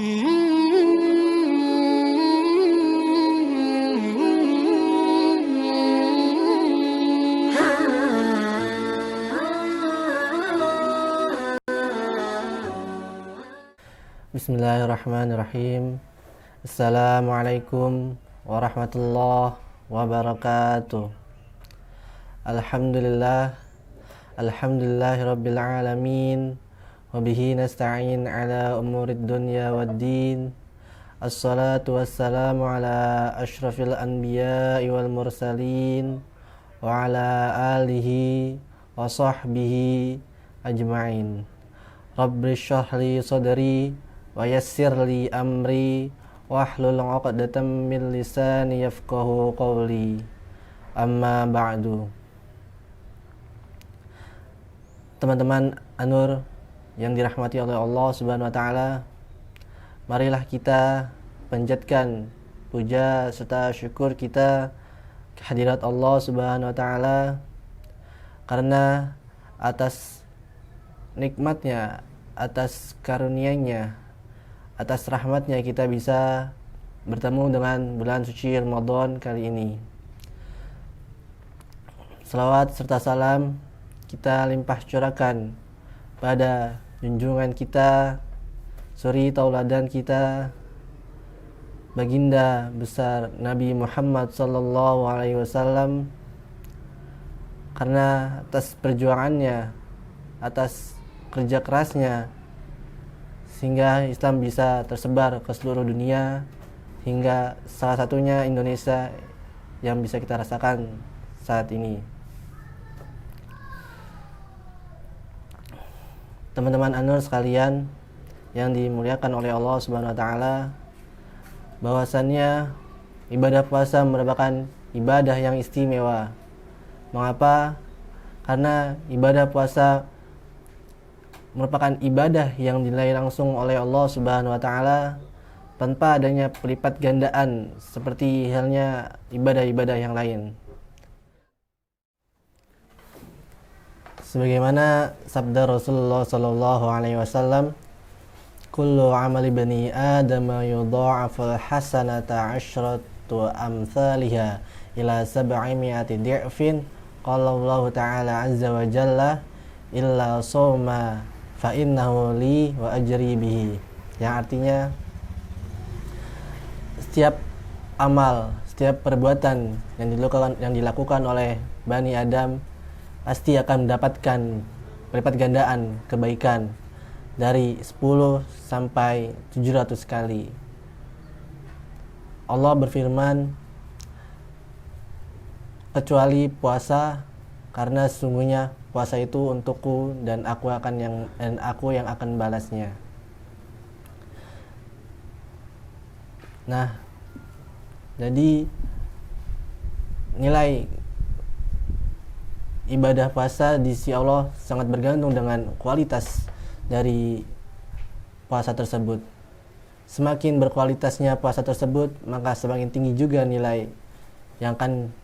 Bismillahirrahmanirrahim. Assalamualaikum warahmatullahi wabarakatuh. Alhamdulillahi rabbil alamin. Wabihi nasta'in ala umurid dunya waddin. Assalatu wassalamu ala ashrafil anbiya'i wal mursalin wa ala alihi wa sahbihi ajma'in. Rabbi shrah li sadri wa yassir li amri wahlul 'uqdatam min lisani yafqahu qawli. Amma ba'du. Teman-teman Anur yang dirahmati oleh Allah Subhanahu wa taala, marilah kita panjatkan puja serta syukur kita kehadirat Allah Subhanahu wa taala karena atas nikmatnya, atas karunia-Nya, atas rahmatnya kita bisa bertemu dengan bulan suci Ramadan kali ini. Salawat serta salam kita limpah curahkan pada junjungan kita, suri tauladan kita, baginda besar Nabi Muhammad sallallahu alaihi wasallam, karena atas perjuangannya, atas kerja kerasnya, sehingga Islam bisa tersebar ke seluruh dunia, hingga salah satunya Indonesia yang bisa kita rasakan saat ini. Teman-teman Anur sekalian yang dimuliakan oleh Allah Subhanahu wa taala, bahwasannya ibadah puasa merupakan ibadah yang istimewa. Mengapa? Karena ibadah puasa merupakan ibadah yang dinilai langsung oleh Allah Subhanahu wa taala tanpa adanya pelipat gandaan seperti halnya ibadah-ibadah yang lain. Sebagaimana sabda Rasulullah sallallahu alaihi wasallam, kullu amali bani adam yudha'aful hasanata 'ashratu amsalha ila 700 di'fin. Qala Allah ta'ala azza wa jalla, illa sawma fa innahu li wa ajri bihi. Yang artinya setiap amal, setiap perbuatan yang dilakukan oleh Bani Adam pasti akan mendapatkan berlipat gandaan kebaikan dari 10 sampai 700 kali. Allah berfirman, kecuali puasa, karena sesungguhnya puasa itu untukku dan aku yang akan balasnya. Nah, jadi nilai ibadah puasa di sisi Allah sangat bergantung dengan kualitas dari puasa tersebut. Semakin berkualitasnya puasa tersebut, maka semakin tinggi juga nilai yang akan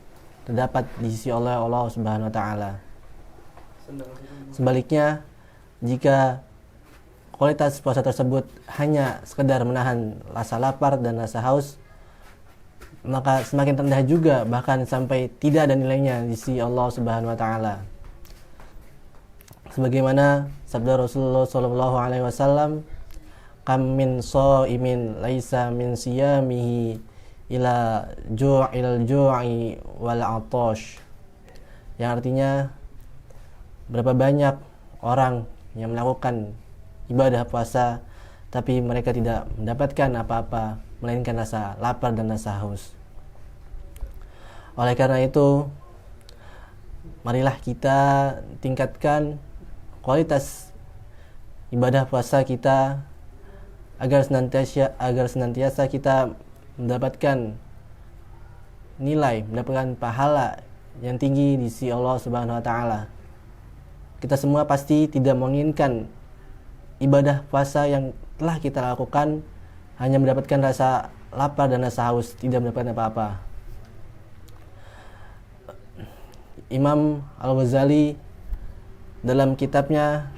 terdapat di sisi Allah Subhanahu wa taala. Sebaliknya, jika kualitas puasa tersebut hanya sekedar menahan rasa lapar dan rasa haus, maka semakin rendah juga, bahkan sampai tidak ada nilainya di sisi Allah Subhanahu wa taala. Sebagaimana sabda Rasulullah sallallahu alaihi wasallam, kam min shaimin laisa min siyamihi ila ju'i wal 'atash. Yang artinya, berapa banyak orang yang melakukan ibadah puasa tapi mereka tidak mendapatkan apa-apa melainkan rasa lapar dan rasa haus. Oleh karena itu, marilah kita tingkatkan kualitas ibadah puasa kita agar senantiasa kita mendapatkan nilai, mendapatkan pahala yang tinggi di sisi Allah Subhanahu wa taala. Kita semua pasti tidak menginginkan ibadah puasa yang telah kita lakukan hanya mendapatkan rasa lapar dan rasa haus, tidak mendapatkan apa-apa. Imam Al-Ghazali dalam kitabnya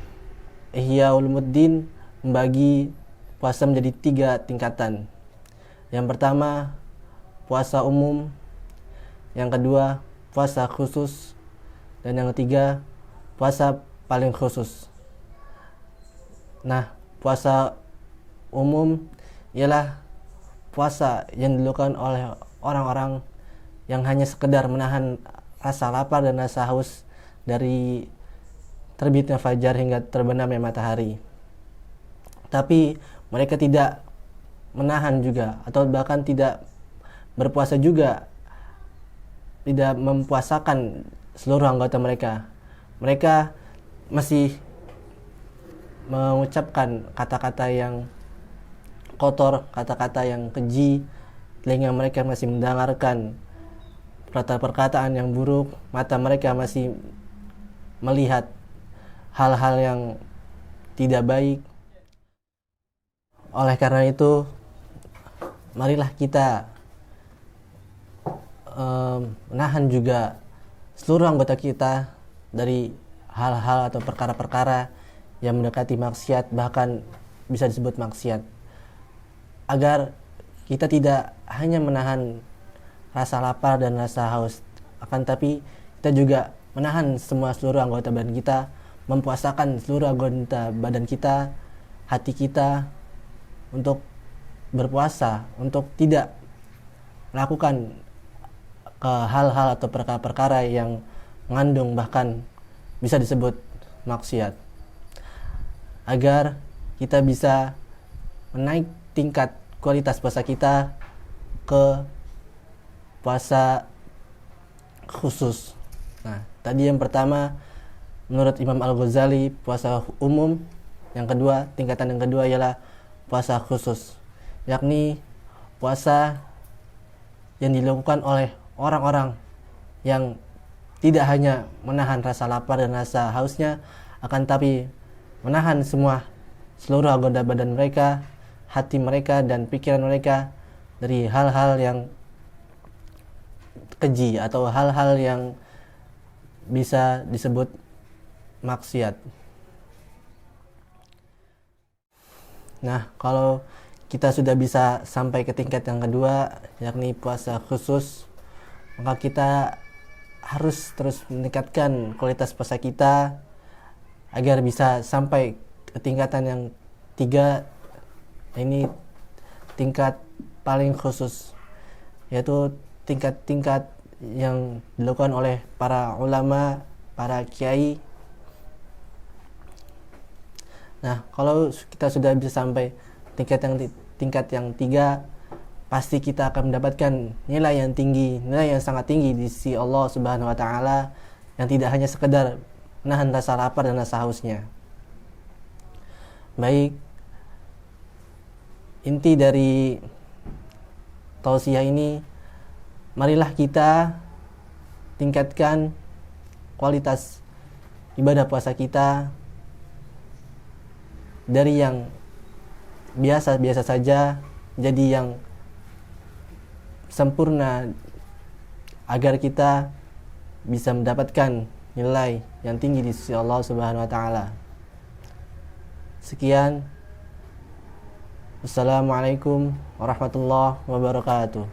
Ihya Ulumuddin membagi puasa menjadi 3 tingkatan. Yang pertama, puasa umum. Yang kedua, puasa khusus. Dan yang ketiga, puasa paling khusus. Nah, puasa umum ialah puasa yang dilakukan oleh orang-orang yang hanya sekedar menahan rasa lapar dan rasa haus dari terbitnya fajar hingga terbenamnya matahari. Tapi mereka tidak menahan juga, atau bahkan tidak berpuasa juga, tidak mempuasakan seluruh anggota mereka. Mereka masih mengucapkan kata-kata yang kotor, kata-kata yang keji. Telinga mereka masih mendengarkan perkataan yang buruk, mata mereka masih melihat hal-hal yang tidak baik. Oleh karena itu, marilah kita menahan juga seluruh anggota kita dari hal-hal atau perkara-perkara yang mendekati maksiat, bahkan bisa disebut maksiat, agar kita tidak hanya menahan rasa lapar dan rasa haus, akan tapi kita juga menahan seluruh anggota badan kita, mempuasakan seluruh anggota badan kita, hati kita untuk berpuasa, untuk tidak melakukan hal-hal atau perkara-perkara yang mengandung bahkan bisa disebut maksiat, agar kita bisa menaik tingkat kualitas puasa kita ke puasa khusus. Nah, tadi yang pertama menurut Imam Al-Ghazali puasa umum. Yang kedua, tingkatan yang kedua ialah puasa khusus, yakni puasa yang dilakukan oleh orang-orang yang tidak hanya menahan rasa lapar dan rasa hausnya, akan tapi menahan seluruh anggota badan mereka, hati mereka dan pikiran mereka dari hal-hal yang keji atau hal-hal yang bisa disebut maksiat. Nah, kalau kita sudah bisa sampai ke tingkat yang kedua, yakni puasa khusus, maka kita harus terus meningkatkan kualitas puasa kita agar bisa sampai ke tingkatan yang 3, ini tingkat paling khusus, yaitu tingkat-tingkat yang dilakukan oleh para ulama, para kiai. Nah, kalau kita sudah bisa sampai tingkat yang 3, pasti kita akan mendapatkan nilai yang tinggi, nilai yang sangat tinggi di sisi Allah Subhanahu wa taala, yang tidak hanya sekedar menahan rasa lapar dan rasa hausnya. Baik, inti dari tausiah ini, marilah kita tingkatkan kualitas ibadah puasa kita dari yang biasa-biasa saja jadi yang sempurna, agar kita bisa mendapatkan nilai yang tinggi di sisi Allah Subhanahu wa taala. Sekian. Wassalamualaikum warahmatullahi wabarakatuh.